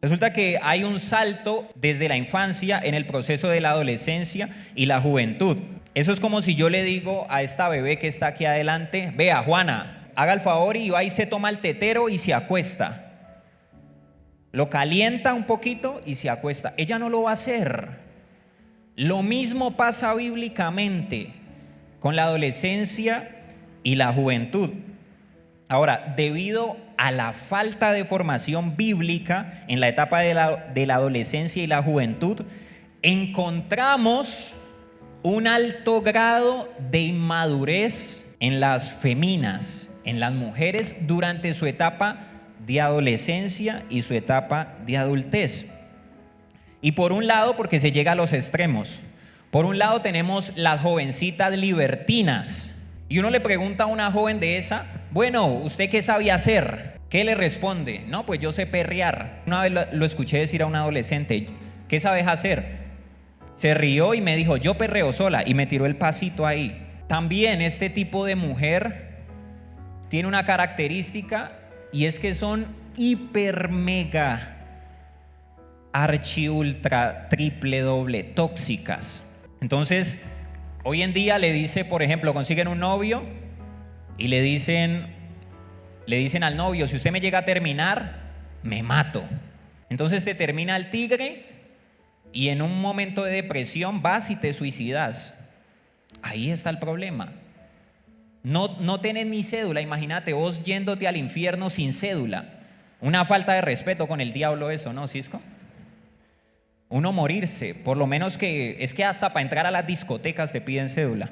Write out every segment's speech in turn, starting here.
Resulta que hay un salto desde la infancia en el proceso de la adolescencia y la juventud. Eso es como si yo le digo a esta bebé que está aquí adelante: vea, Juana, haga el favor y va y se toma el tetero y se acuesta. Lo calienta un poquito y se acuesta. Ella no lo va a hacer. Lo mismo pasa bíblicamente con la adolescencia y la juventud. Ahora, debido a la falta de formación bíblica en la etapa de la adolescencia y la juventud, encontramos un alto grado de inmadurez en las feminas, en las mujeres, durante su etapa de adolescencia y su etapa de adultez. Y por un lado, porque se llega a los extremos. Por un lado tenemos las jovencitas libertinas. Y uno le pregunta a una joven de esa: bueno, ¿usted qué sabía hacer? ¿Qué le responde? No, pues yo sé perrear. Una vez lo escuché decir a un adolescente: ¿qué sabes hacer? Se rió y me dijo: yo perreo sola, y me tiró el pasito ahí. También este tipo de mujer tiene una característica, y es que son hiper mega archi ultra triple doble tóxicas. Entonces, hoy en día le dice, por ejemplo, consiguen un novio y le dicen al novio: si usted me llega a terminar, me mato. Entonces te termina el tigre y en un momento de depresión vas y te suicidas. Ahí está el problema. No tenés ni cédula. Imagínate vos yéndote al infierno sin cédula. Una falta de respeto con el diablo eso, ¿no, Cisco? Uno morirse, por lo menos que es que hasta para entrar a las discotecas te piden cédula.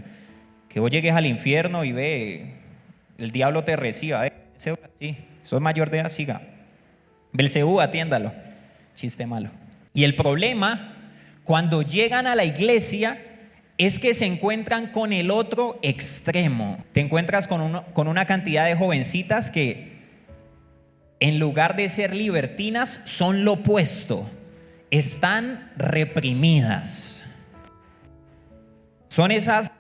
Que vos llegues al infierno y ve, el diablo te reciba. Cédula, sí, sos mayor de edad, siga. Belcebú, atiéndalo. Chiste malo. Y el problema, cuando llegan a la iglesia, es que se encuentran con el otro extremo. Te encuentras con una cantidad de jovencitas que, en lugar de ser libertinas, son lo opuesto. Están reprimidas. Son esas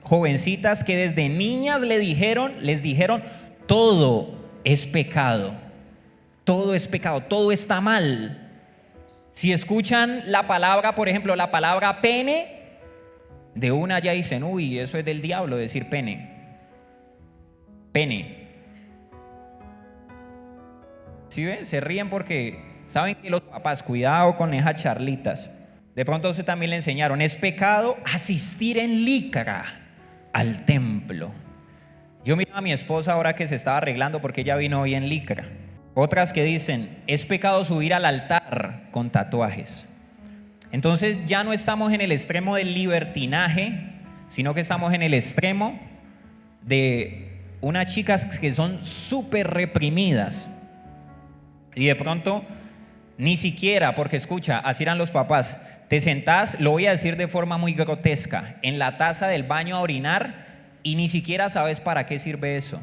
jovencitas que desde niñas les dijeron: todo es pecado, todo es pecado, todo está mal. Si escuchan la palabra, por ejemplo, la palabra pene, de una ya dicen: uy, eso es del diablo decir pene. Pene. ¿Sí ven? Se ríen porque saben que los papás, cuidado con esas charlitas. De pronto usted también le enseñaron: es pecado asistir en licra al templo. Yo miro a mi esposa ahora que se estaba arreglando porque ella vino hoy en licra. Otras que dicen: es pecado subir al altar con tatuajes. Entonces ya no estamos en el extremo del libertinaje, sino que estamos en el extremo de unas chicas que son súper reprimidas. Y de pronto ni siquiera, porque escucha, así eran los papás, te sentás, lo voy a decir de forma muy grotesca, en la taza del baño a orinar y ni siquiera sabes para qué sirve eso.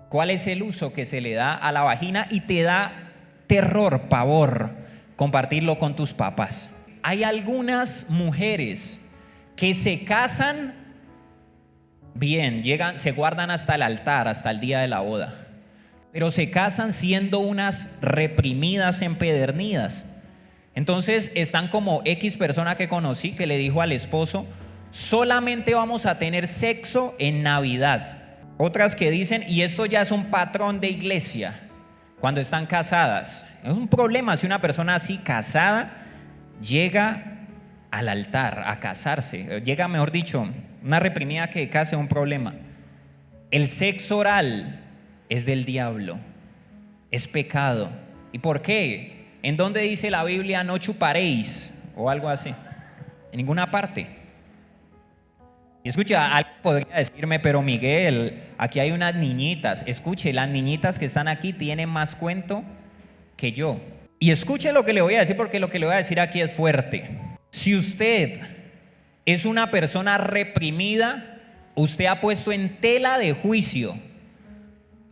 ¿Cuál es el uso que se le da a la vagina? Y te da terror, pavor compartirlo con tus papás. Hay algunas mujeres que se casan bien, se guardan hasta el altar, hasta el día de la boda, pero se casan siendo unas reprimidas, empedernidas. Entonces están como X persona que conocí que le dijo al esposo: solamente vamos a tener sexo en Navidad. Otras que dicen, y esto ya es un patrón de iglesia, cuando están casadas. Es un problema si una persona así casada llega al altar a casarse. Llega, mejor dicho, una reprimida que case un problema. El sexo oral es del diablo, es pecado. ¿Y por qué? ¿En dónde dice la Biblia no chuparéis o algo así? En ninguna parte. Y escucha, alguien podría decirme: pero Miguel, aquí hay unas niñitas. Escuche, las niñitas que están aquí tienen más cuento que yo. Y escuche lo que le voy a decir, porque lo que le voy a decir aquí es fuerte. Si usted es una persona reprimida, usted ha puesto en tela de juicio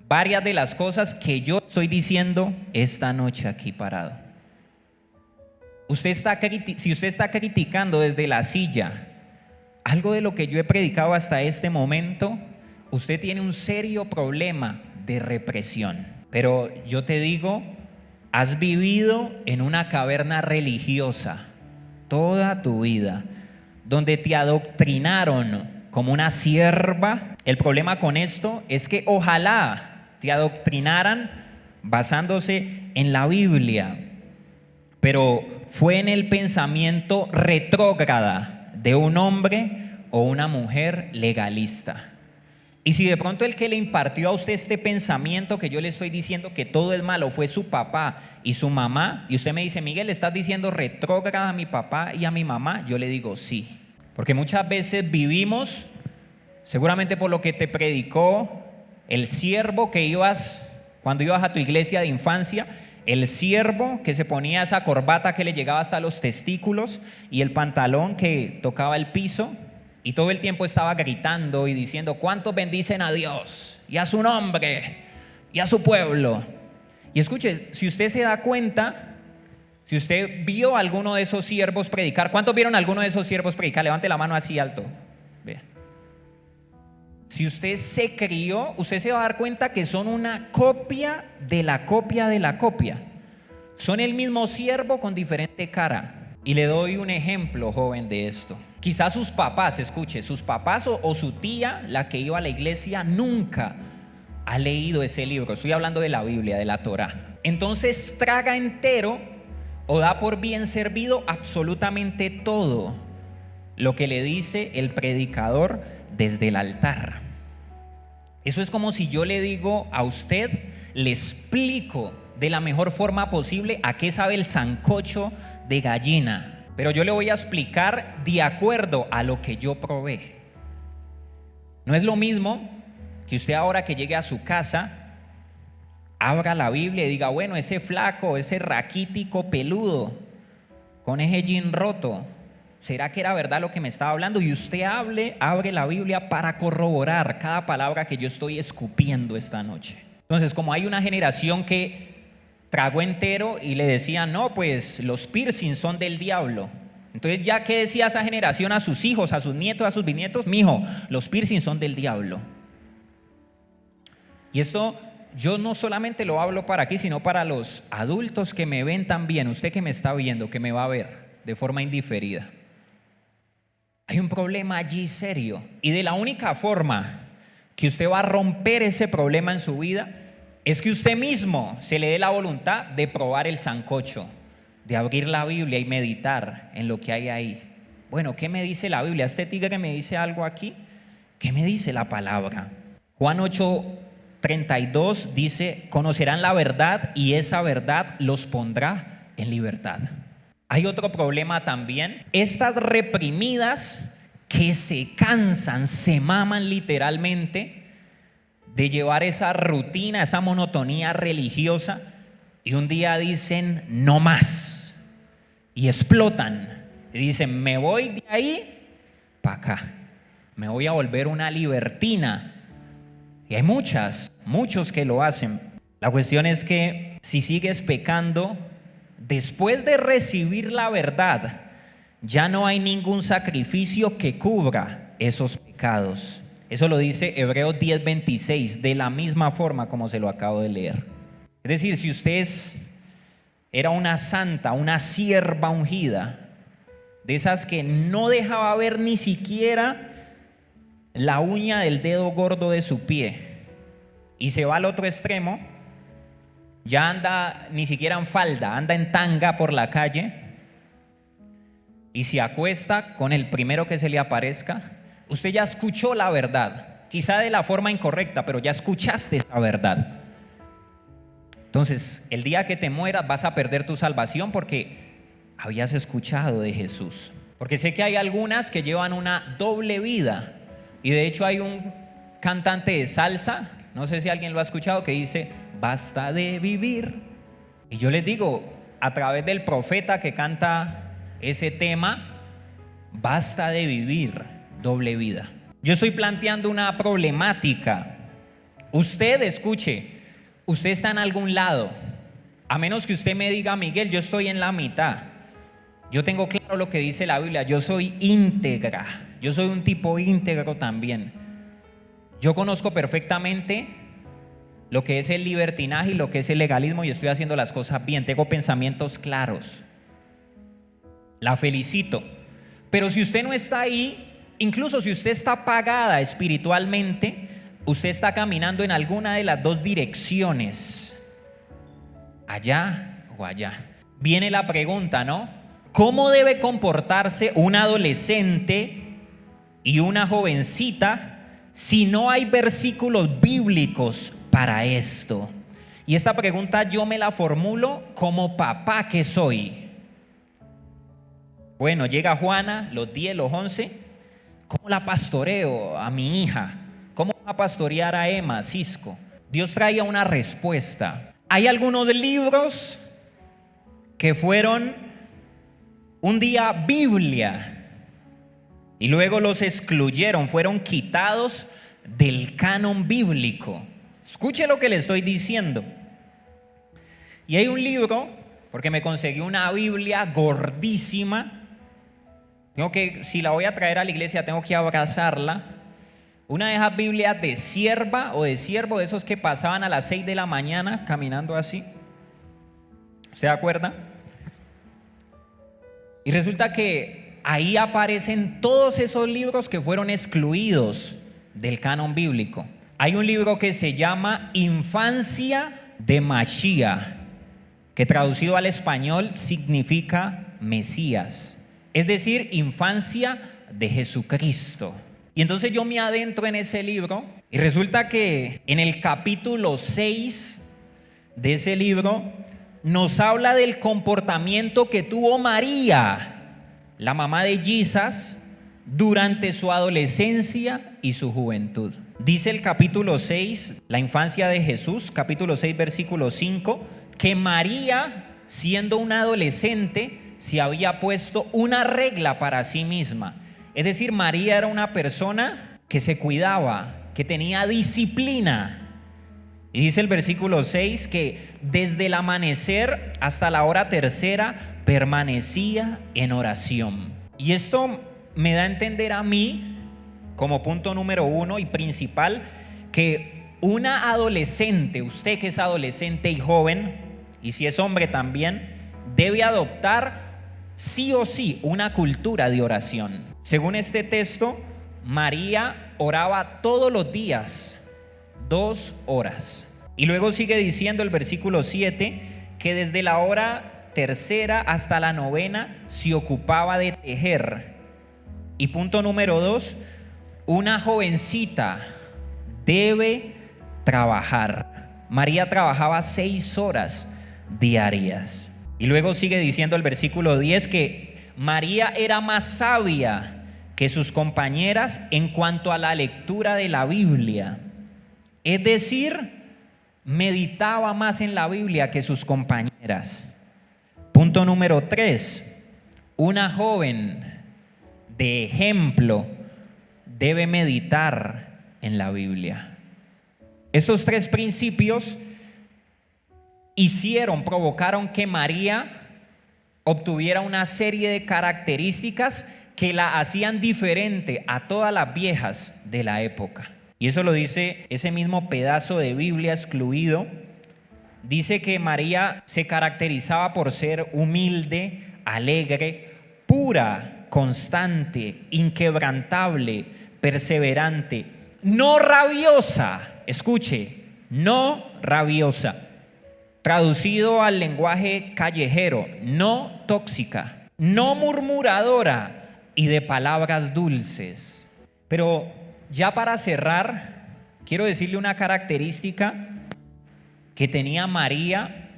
varias de las cosas que yo estoy diciendo esta noche aquí parado. Si usted está criticando desde la silla algo de lo que yo he predicado hasta este momento, usted tiene un serio problema de represión. Pero yo te digo, has vivido en una caverna religiosa toda tu vida, donde te adoctrinaron como una sierva. El problema con esto es que ojalá te adoctrinaran basándose en la Biblia, pero fue en el pensamiento retrógrada de un hombre o una mujer legalista. Y si de pronto el que le impartió a usted este pensamiento que yo le estoy diciendo que todo es malo fue su papá y su mamá, y usted me dice: Miguel, ¿estás diciendo retrógrada a mi papá y a mi mamá? Yo le digo sí, porque muchas veces vivimos, seguramente por lo que te predicó el siervo que ibas cuando ibas a tu iglesia de infancia, el siervo que se ponía esa corbata que le llegaba hasta los testículos y el pantalón que tocaba el piso, y todo el tiempo estaba gritando y diciendo: ¿cuántos bendicen a Dios y a su nombre y a su pueblo? Y escuche, si usted se da cuenta, si usted vio a alguno de esos siervos predicar, ¿cuántos vieron a alguno de esos siervos predicar? Levante la mano así alto. Vea. Si usted se crió, usted se va a dar cuenta que son una copia de la copia de la copia. Son el mismo siervo con diferente cara. Y le doy un ejemplo, joven, de esto. Quizás sus papás, escuche, sus papás o su tía, la que iba a la iglesia, nunca ha leído ese libro. Estoy hablando de la Biblia, de la Torá. Entonces traga entero o da por bien servido absolutamente todo lo que le dice el predicador desde el altar. Eso es como si yo le digo a usted, le explico de la mejor forma posible a qué sabe el sancocho de gallina, pero yo le voy a explicar de acuerdo a lo que yo probé. No es lo mismo que usted, ahora que llegue a su casa, abra la Biblia y diga: bueno, ese flaco, ese raquítico peludo con ese jean roto, ¿será que era verdad lo que me estaba hablando? Y usted abre la Biblia para corroborar cada palabra que yo estoy escupiendo esta noche. Entonces, como hay una generación que tragó entero y le decían: no, pues los piercings son del diablo. Entonces, ya que decía esa generación a sus hijos, a sus nietos, a sus bisnietos: mijo, los piercings son del diablo. Y esto yo no solamente lo hablo para aquí, sino para los adultos que me ven también. Usted que me está viendo, que me va a ver de forma indiferida. Hay un problema allí serio, y de la única forma que usted va a romper ese problema en su vida es que usted mismo se le dé la voluntad de probar el sancocho, de abrir la Biblia y meditar en lo que hay ahí. Bueno, ¿qué me dice la Biblia? Este tigre me dice algo aquí. ¿Qué me dice la palabra? Juan 8:32 dice: conocerán la verdad y esa verdad los pondrá en libertad. Hay otro problema también. Estas reprimidas que se cansan, se maman literalmente de llevar esa rutina, esa monotonía religiosa, y un día dicen: no más, y explotan y dicen: me voy de ahí para acá, me voy a volver una libertina. Y hay muchos que lo hacen. La cuestión es que si sigues pecando después de recibir la verdad, ya no hay ningún sacrificio que cubra esos pecados. Eso lo dice Hebreos 10:26, de la misma forma como se lo acabo de leer. Es decir, si usted era una santa, una sierva ungida, de esas que no dejaba ver ni siquiera la uña del dedo gordo de su pie, y se va al otro extremo, ya anda ni siquiera en falda, anda en tanga por la calle y se acuesta con el primero que se le aparezca, usted ya escuchó la verdad, quizá de la forma incorrecta, pero ya escuchaste esa verdad. Entonces, el día que te mueras vas a perder tu salvación porque habías escuchado de Jesús. Porque sé que hay algunas que llevan una doble vida, y de hecho hay un cantante de salsa, no sé si alguien lo ha escuchado, que dice: basta de vivir. Y yo les digo, a través del profeta que canta ese tema, basta de vivir doble vida. Yo estoy planteando una problemática. Usted, escuche, usted está en algún lado, a menos que usted me diga: Miguel, yo estoy en la mitad, yo tengo claro lo que dice la Biblia, yo soy íntegra, yo soy un tipo íntegro también. Yo conozco perfectamente lo que es el libertinaje y lo que es el legalismo, y estoy haciendo las cosas bien, tengo pensamientos claros. La felicito. Pero si usted no está ahí, incluso si usted está apagada espiritualmente, usted está caminando en alguna de las dos direcciones, allá o allá. Viene la pregunta, ¿no? ¿Cómo debe comportarse un adolescente y una jovencita si no hay versículos bíblicos para esto? Y esta pregunta yo me la formulo como papá que soy. Bueno, llega Juana, los 10, los 11. ¿Cómo la pastoreo a mi hija? ¿Cómo va a pastorear a Emma, Cisco? Dios traía una respuesta. Hay algunos libros que fueron un día Biblia y luego los excluyeron, fueron quitados del canon bíblico. Escuche lo que le estoy diciendo. Y hay un libro, porque me conseguí una Biblia gordísima. Si la voy a traer a la iglesia, tengo que abrazarla. Una de esas Biblias de sierva o de siervo, de esos que pasaban a las 6 de la mañana caminando así. ¿Se acuerda? Y resulta que ahí aparecen todos esos libros que fueron excluidos del canon bíblico. Hay un libro que se llama Infancia de Mashiach, que traducido al español significa Mesías. Es decir, infancia de Jesucristo. Y entonces yo me adentro en ese libro y resulta que en el capítulo 6 de ese libro nos habla del comportamiento que tuvo María, la mamá de Jesús, durante su adolescencia y su juventud. Dice el capítulo 6, la infancia de Jesús, capítulo 6, versículo 5, que María, siendo una adolescente, se había puesto una regla para sí misma. Es decir, María era una persona que se cuidaba, que tenía disciplina. Y dice el versículo 6 que desde el amanecer hasta la hora tercera permanecía en oración. Y esto me da a entender a mí, como punto número 1 y principal, que una adolescente, usted que es adolescente y joven, y si es hombre también, debe adoptar sí o sí una cultura de oración. Según este texto, María oraba todos los días 2 horas. Y luego sigue diciendo el versículo 7 que desde la hora tercera hasta la novena se ocupaba de tejer. Y punto número 2, una jovencita debe trabajar. María trabajaba 6 horas diarias. Y luego sigue diciendo el versículo 10 que María era más sabia que sus compañeras en cuanto a la lectura de la Biblia. Es decir, meditaba más en la Biblia que sus compañeras. Punto número 3, una joven de ejemplo debe meditar en la Biblia. Estos 3 principios provocaron que María obtuviera una serie de características que la hacían diferente a todas las viejas de la época. Y eso lo dice ese mismo pedazo de Biblia excluido. Dice que María se caracterizaba por ser humilde, alegre, pura, constante, inquebrantable, perseverante, no rabiosa. Escuche, no rabiosa. Traducido al lenguaje callejero, no tóxica, no murmuradora y de palabras dulces. Pero ya para cerrar, quiero decirle una característica que tenía María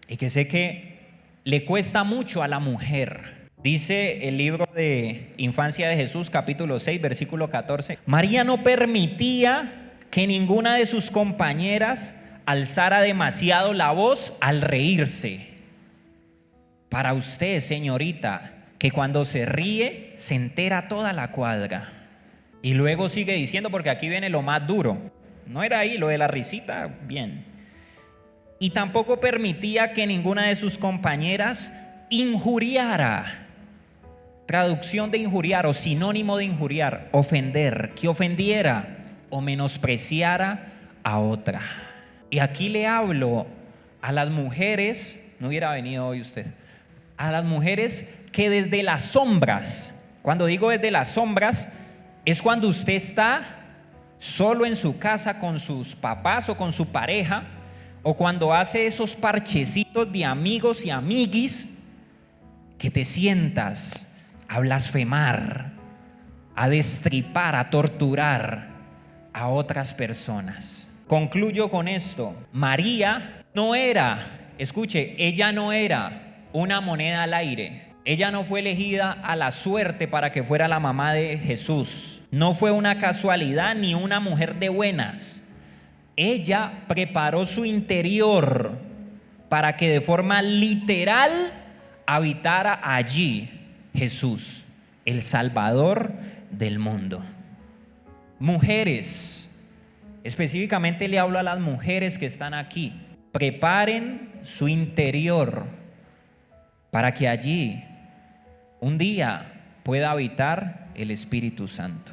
y que sé que le cuesta mucho a la mujer. Dice el libro de Infancia de Jesús, capítulo 6, versículo 14. María no permitía que ninguna de sus compañeras alzara demasiado la voz al reírse. Para usted, señorita, que cuando se ríe se entera toda la cuadra. Y luego sigue diciendo, porque aquí viene lo más duro. No era ahí lo de la risita, bien. Y tampoco permitía que ninguna de sus compañeras injuriara. Traducción de injuriar o sinónimo de injuriar, ofender, que ofendiera o menospreciara a otra. Y aquí le hablo a las mujeres, no hubiera venido hoy usted, a las mujeres que desde las sombras, cuando digo desde las sombras, es cuando usted está solo en su casa con sus papás o con su pareja, o cuando hace esos parchecitos de amigos y amiguis, que te sientas a blasfemar, a destripar, a torturar a otras personas. Concluyo con esto. María no era, escuche, ella no era una moneda al aire. Ella no fue elegida a la suerte para que fuera la mamá de Jesús. No fue una casualidad ni una mujer de buenas. Ella preparó su interior para que de forma literal habitara allí Jesús, el Salvador del mundo. Mujeres, específicamente le hablo a las mujeres que están aquí. Preparen su interior para que allí un día pueda habitar el Espíritu Santo.